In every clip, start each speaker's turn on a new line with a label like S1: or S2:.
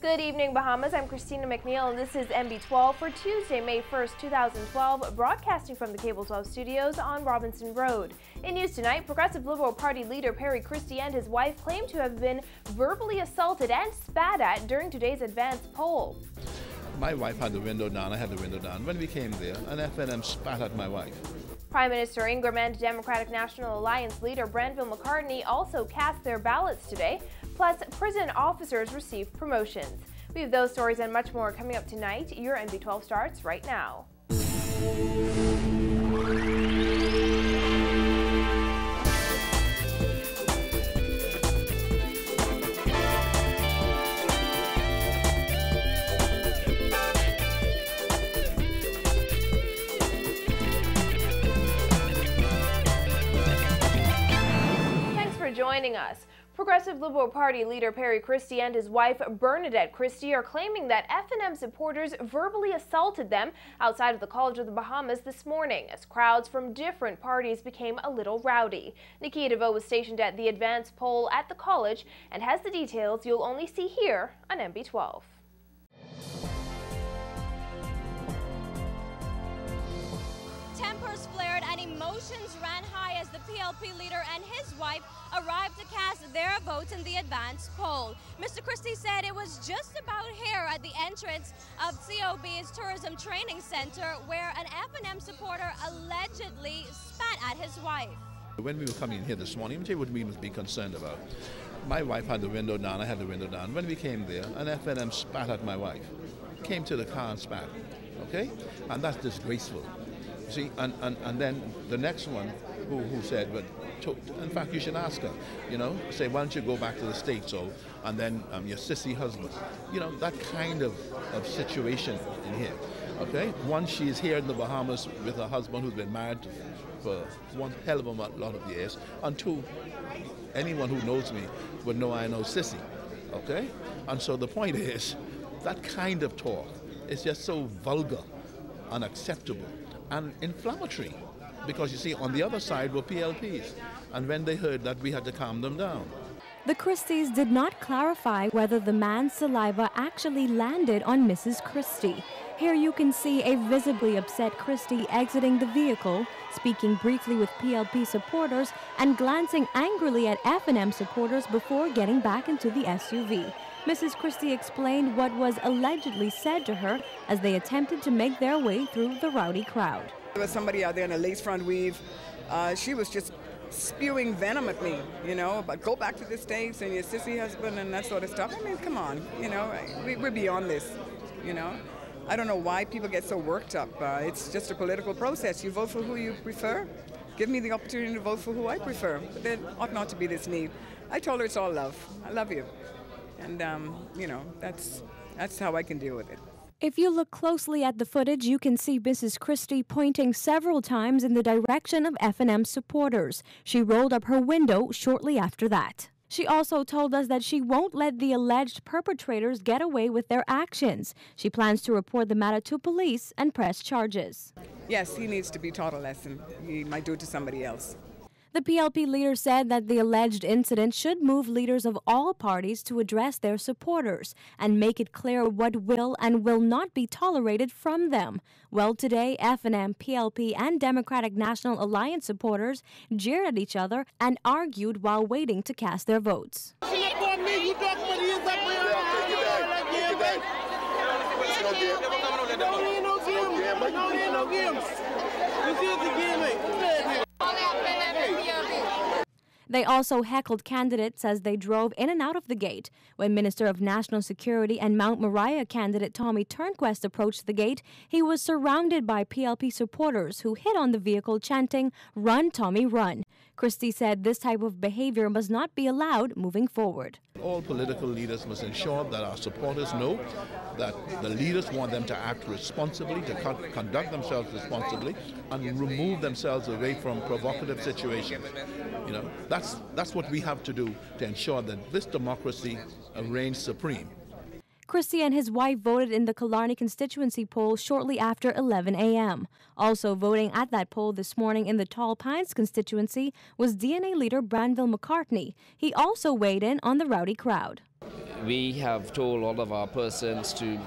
S1: Good evening, Bahamas. I'm Christina McNeil, and this is NB12 for Tuesday, May 1st, 2012, broadcasting from the Cable 12 studios on Robinson Road. In news tonight, Progressive Liberal Party leader Christie and his wife claim to have been verbally assaulted and spat at during today's advanced poll.
S2: My wife had the window down, I had the window down. When we came there, an FNM spat at my wife.
S1: Prime Minister Ingram and Democratic National Alliance leader Granville McCartney also cast their ballots today. Plus, prison officers received promotions. We have those stories and much more coming up tonight. Your NB12 starts right now. Thanks for joining us. Progressive Liberal Party leader Christie and his wife Bernadette Christie are claiming that FNM supporters verbally assaulted them outside of the College of the Bahamas this morning as crowds from different parties became a little rowdy. Nikita DeVoe was stationed at the advanced poll at the college and has the details you'll only see here on NB12.
S3: Tempers flared and emotions ran high as the PLP leader and his wife arrived to cast their votes in the advanced poll. Mr. Christie said it was just about here at the entrance of COB's Tourism Training Center where an FNM supporter allegedly spat at his wife.
S2: When we were coming in here this morning, let me tell you what we must be concerned about. My wife had the window down, I had the window down. When we came there, an FNM spat at my wife. Came to the car and spat, okay? And that's disgraceful. See, and then the next one who said, but in fact, you should ask her, you know, say, why don't you go back to the States, and then your sissy husband. You know, that kind of situation in here, okay? One, she's here in the Bahamas with her husband who's been married for one hell of a lot of years, and two, anyone who knows me would know I know sissy, okay? And so the point is, that kind of talk is just so vulgar, unacceptable, and inflammatory, because you see, on the other side were PLPs, and when they heard that, we had to calm them down.
S4: The Christies did not clarify whether the man's saliva actually landed on Mrs. Christie. Here you can see a visibly upset Christie exiting the vehicle, speaking briefly with PLP supporters and glancing angrily at FNM supporters before getting back into the SUV. Mrs. Christie explained what was allegedly said to her as they attempted to make their way through the rowdy crowd.
S5: There was somebody out there in a lace front weave. She was just spewing venom at me, you know, but go back to the States and your sissy husband and that sort of stuff. I mean, come on, you know, we're beyond this, you know. I don't know why people get so worked up. It's just a political process. You vote for who you prefer. Give me the opportunity to vote for who I prefer. But there ought not to be this need. I told her it's all love. I love you. And, you know, that's how I can deal with it.
S4: If you look closely at the footage, you can see Mrs. Christie pointing several times in the direction of FNM supporters. She rolled up her window shortly after that. She also told us that she won't let the alleged perpetrators get away with their actions. She plans to report the matter to police and press charges.
S5: Yes, he needs to be taught a lesson. He might do it to somebody else.
S4: The PLP leader said that the alleged incident should move leaders of all parties to address their supporters and make it clear what will and will not be tolerated from them. Well, today, FNM, PLP, and Democratic National Alliance supporters jeered at each other and argued while waiting to cast their votes. They also heckled candidates as they drove in and out of the gate. When Minister of National Security and Mount Moriah candidate Tommy Turnquest approached the gate, he was surrounded by PLP supporters who hit on the vehicle chanting, "Run, Tommy, run." Christie said this type of behavior must not be allowed moving forward.
S2: All political leaders must ensure that our supporters know that the leaders want them to act responsibly, to conduct themselves responsibly, and remove themselves away from provocative situations. You know, that's what we have to do to ensure that this democracy reigns supreme.
S4: Christie and his wife voted in the Killarney constituency poll shortly after 11 a.m. Also voting at that poll this morning in the Tall Pines constituency was DNA leader Granville McCartney. He also weighed in on the rowdy crowd.
S6: we have told all of our persons to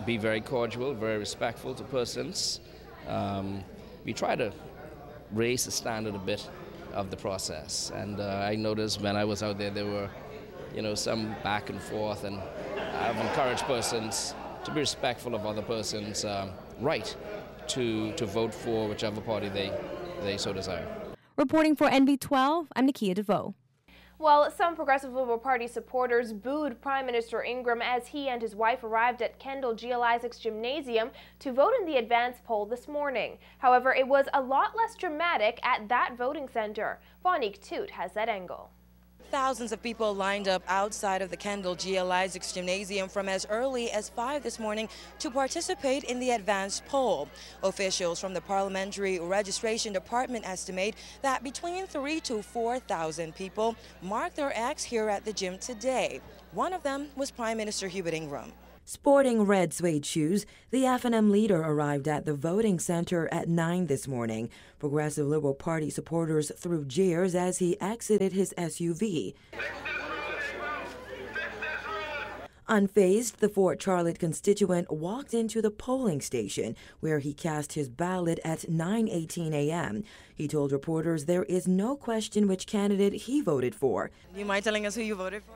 S6: be very cordial, very respectful to persons. We try to raise the standard a bit of the process, and I noticed when I was out there, there were, some back and forth, and I've encouraged persons to be respectful of other persons' right to vote for whichever party they so desire.
S4: Reporting for NB12, I'm Nakia DeVoe.
S1: Well, some Progressive Liberal Party supporters booed Prime Minister Ingram as he and his wife arrived at Kendall G. L. Isaac's gymnasium to vote in the advance poll this morning. However, it was a lot less dramatic at that voting center. Vonique Toot has that angle.
S7: Thousands of people lined up outside of the Kendall G. L. Isaac's gymnasium from as early as 5 this morning to participate in the advanced poll. Officials from the Parliamentary Registration Department estimate that between 3,000 to 4,000 people marked their acts here at the gym today. One of them was Prime Minister Hubert Ingram. Sporting red suede shoes, the F&M leader arrived at the voting center at 9 this morning. Progressive Liberal Party supporters threw jeers as he exited his SUV. Unfazed, the Fort Charlotte constituent walked into the polling station where he cast his ballot at 9:18 a.m. He told reporters there is no question which candidate he voted for. Do you mind telling us who you voted for?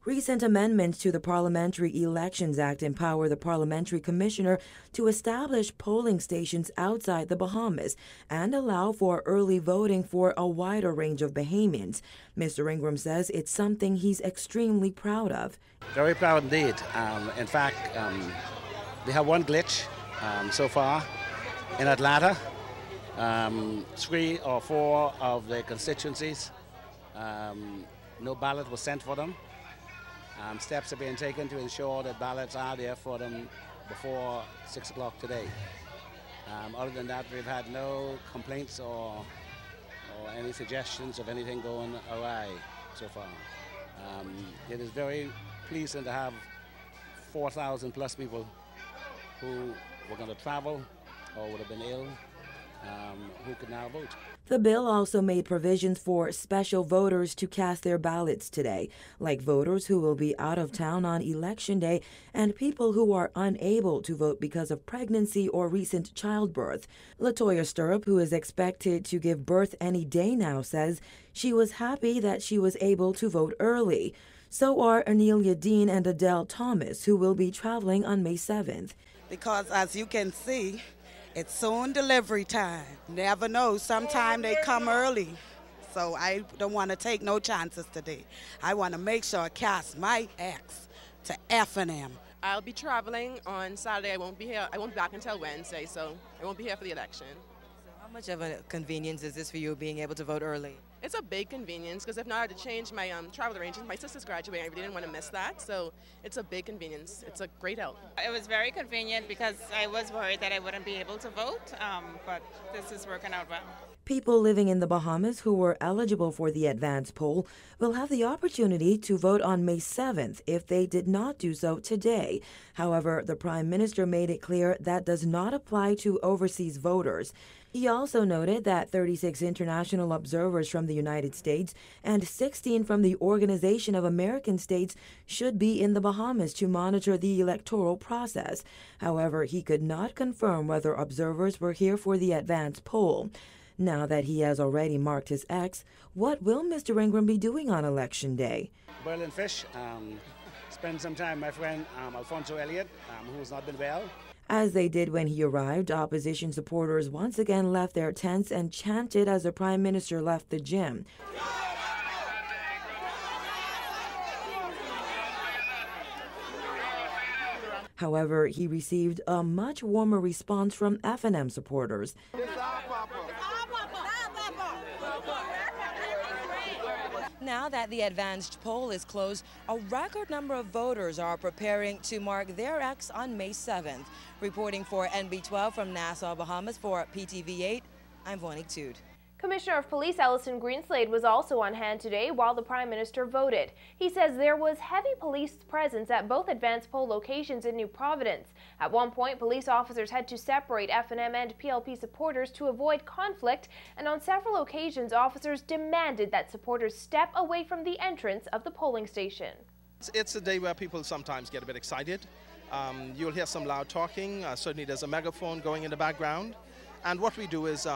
S7: Recent amendments to the Parliamentary Elections Act empower the parliamentary commissioner to establish polling stations outside the Bahamas and allow for early voting for a wider range of Bahamians. Mr. Ingram says it's something he's extremely proud of.
S8: Very proud indeed. In fact, we have one glitch so far in Atlanta. 3 or 4 of the constituencies, no ballot was sent for them. Steps are being taken to ensure that ballots are there for them before 6 o'clock today. Other than that, we've had no complaints or any suggestions of anything going awry so far. It is very pleasing to have 4,000 plus people who were going to travel or would have been ill, who could now vote.
S7: The bill also made provisions for special voters to cast their ballots today, like voters who will be out of town on Election Day and people who are unable to vote because of pregnancy or recent childbirth. Latoya Stirrup, who is expected to give birth any day now, says she was happy that she was able to vote early. So are Anelia Dean and Adele Thomas, who will be traveling on May 7th.
S9: Because as you can see, it's soon delivery time. Never know, sometime they come early. So I don't want to take no chances today. I want to make sure I cast my X to F&M.
S10: I'll be traveling on Saturday. I won't be here. I won't be back until Wednesday, so I won't be here for the election.
S7: So how much of a convenience is this for you, being able to vote early?
S10: It's a big convenience because if not, I had to change my travel arrangements. My sister's graduating. I really didn't want to miss that, so it's a big convenience. It's a great help.
S11: It was very convenient because I was worried that I wouldn't be able to vote, but this is working out well.
S7: People living in the Bahamas who were eligible for the advance poll will have the opportunity to vote on May 7th if they did not do so today. However, the Prime Minister made it clear that does not apply to overseas voters. He also noted that 36 international observers from the United States and 16 from the Organization of American States should be in the Bahamas to monitor the electoral process. However, he could not confirm whether observers were here for the advance poll. Now that he has already marked his X, what will Mr. Ingram be doing on Election Day?
S8: Boiling fish, spend some time with my friend Alfonso Elliott, who has not been well.
S7: As they did when he arrived, opposition supporters once again left their tents and chanted as the Prime Minister left the gym. However, he received a much warmer response from F&M supporters. Now that the advanced poll is closed, a record number of voters are preparing to mark their X on May 7th. Reporting for NB12 from Nassau, Bahamas for PTV8, I'm Vonique Toot.
S1: Commissioner of Police Ellison Greenslade was also on hand today while the Prime Minister voted. He says there was heavy police presence at both advance poll locations in New Providence. At one point, police officers had to separate FNM and PLP supporters to avoid conflict, and on several occasions, officers demanded that supporters step away from the entrance of the polling station.
S12: It's a day where people sometimes get a bit excited. You'll hear some loud talking. Certainly there's a megaphone going in the background. And what we do is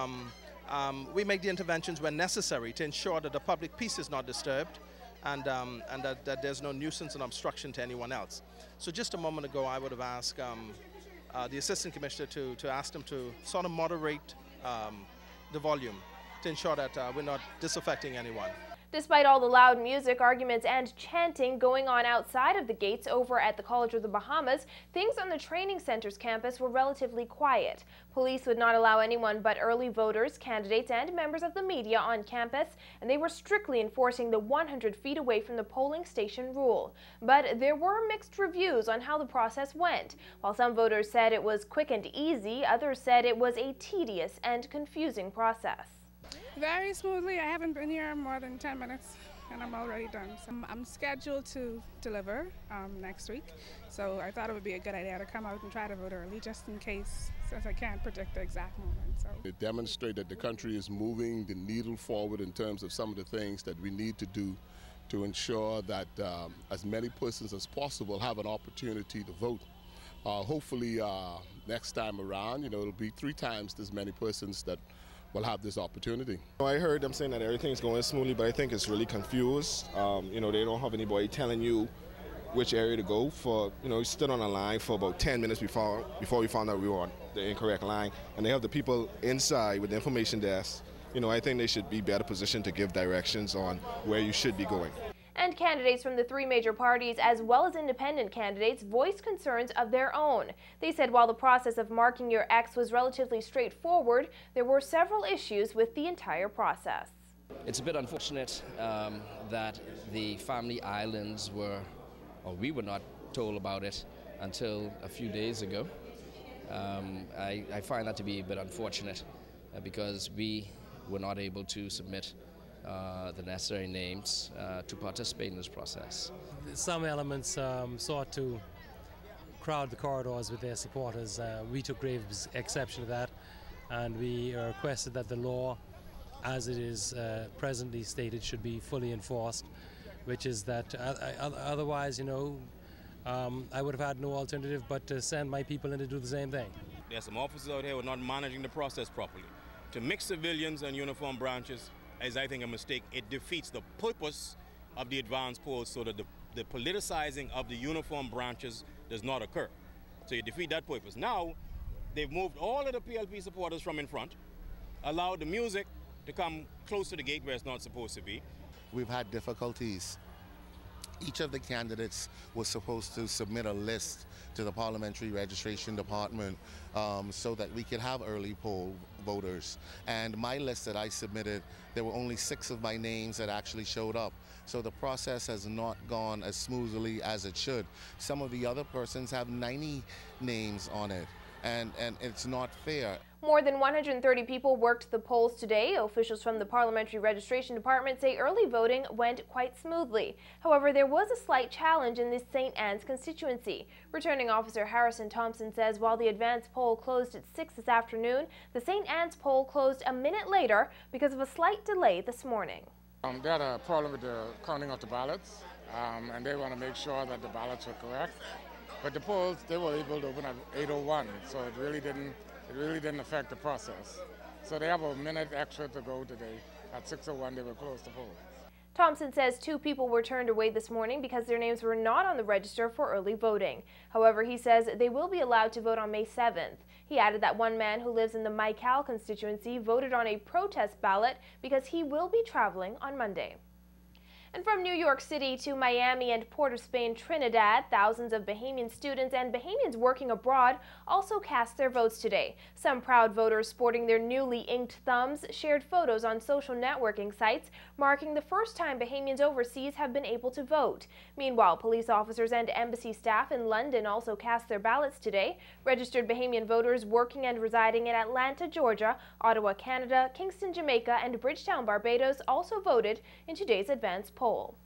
S12: we make the interventions when necessary to ensure that the public peace is not disturbed and that there's no nuisance and obstruction to anyone else. So just a moment ago, I would have asked the Assistant Commissioner to ask them to sort of moderate the volume to ensure that we're not disaffecting anyone.
S1: Despite all the loud music, arguments, and chanting going on outside of the gates over at the College of the Bahamas, things on the training center's campus were relatively quiet. Police would not allow anyone but early voters, candidates, and members of the media on campus, and they were strictly enforcing the 100 feet away from the polling station rule. But there were mixed reviews on how the process went. While some voters said it was quick and easy, others said it was a tedious and confusing process.
S13: Very smoothly. I haven't been here more than 10 minutes and I'm already done. So I'm scheduled to deliver next week, so I thought it would be a good idea to come out and try to vote early just in case, since I can't predict the exact moment. So
S14: it demonstrates that the country is moving the needle forward in terms of some of the things that we need to do to ensure that as many persons as possible have an opportunity to vote. Hopefully next time around, it'll be 3 times as many persons that will have this opportunity.
S15: I heard them saying that everything's going smoothly, but I think it's really confused. They don't have anybody telling you which area to go for. We stood on a line for about 10 minutes before we found out we were on the incorrect line, and they have the people inside with the information desk. I think they should be better positioned to give directions on where you should be going.
S1: And candidates from the 3 major parties, as well as independent candidates, voiced concerns of their own. They said while the process of marking your X was relatively straightforward, there were several issues with the entire process.
S6: It's a bit unfortunate that the family islands we were not told about it until a few days ago. I find that to be a bit unfortunate because we were not able to submit the necessary names to participate in this process.
S16: Some elements sought to crowd the corridors with their supporters. We took grave exception to that, and we requested that the law, as it is presently stated, should be fully enforced, which is that otherwise, I would have had no alternative but to send my people in to do the same thing.
S17: There are some officers out here who are not managing the process properly. To mix civilians and uniform branches is, I think, a mistake. It defeats the purpose of the advance polls so that the politicizing of the uniform branches does not occur. So you defeat that purpose. Now, they've moved all of the PLP supporters from in front, allowed the music to come close to the gate where it's not supposed to be.
S18: We've had difficulties. Each of the candidates was supposed to submit a list to the Parliamentary Registration Department so that we could have early poll voters. And my list that I submitted, there were only 6 of my names that actually showed up. So the process has not gone as smoothly as it should. Some of the other persons have 90 names on it, and it's not fair.
S1: More than 130 people worked the polls today. Officials from the Parliamentary Registration Department say early voting went quite smoothly. However, there was a slight challenge in this St. Anne's constituency. Returning Officer Harrison Thompson says while the advance poll closed at 6 this afternoon, the St. Anne's poll closed a minute later because of a slight delay this morning.
S19: They had a problem with the counting of the ballots, and they want to make sure that the ballots were correct. But the polls, they were able to open at 8:01, so it really didn't affect the process. So they have a minute extra to go today. At 6:01, they will close the polls.
S1: Thompson says 2 people were turned away this morning because their names were not on the register for early voting. However, he says they will be allowed to vote on May 7th. He added that one man who lives in the Mical constituency voted on a protest ballot because he will be traveling on Monday. And from New York City to Miami and Port of Spain, Trinidad, thousands of Bahamian students and Bahamians working abroad also cast their votes today. Some proud voters sporting their newly inked thumbs shared photos on social networking sites, marking the first time Bahamians overseas have been able to vote. Meanwhile, police officers and embassy staff in London also cast their ballots today. Registered Bahamian voters working and residing in Atlanta, Georgia, Ottawa, Canada, Kingston, Jamaica, and Bridgetown, Barbados also voted in today's advance poll.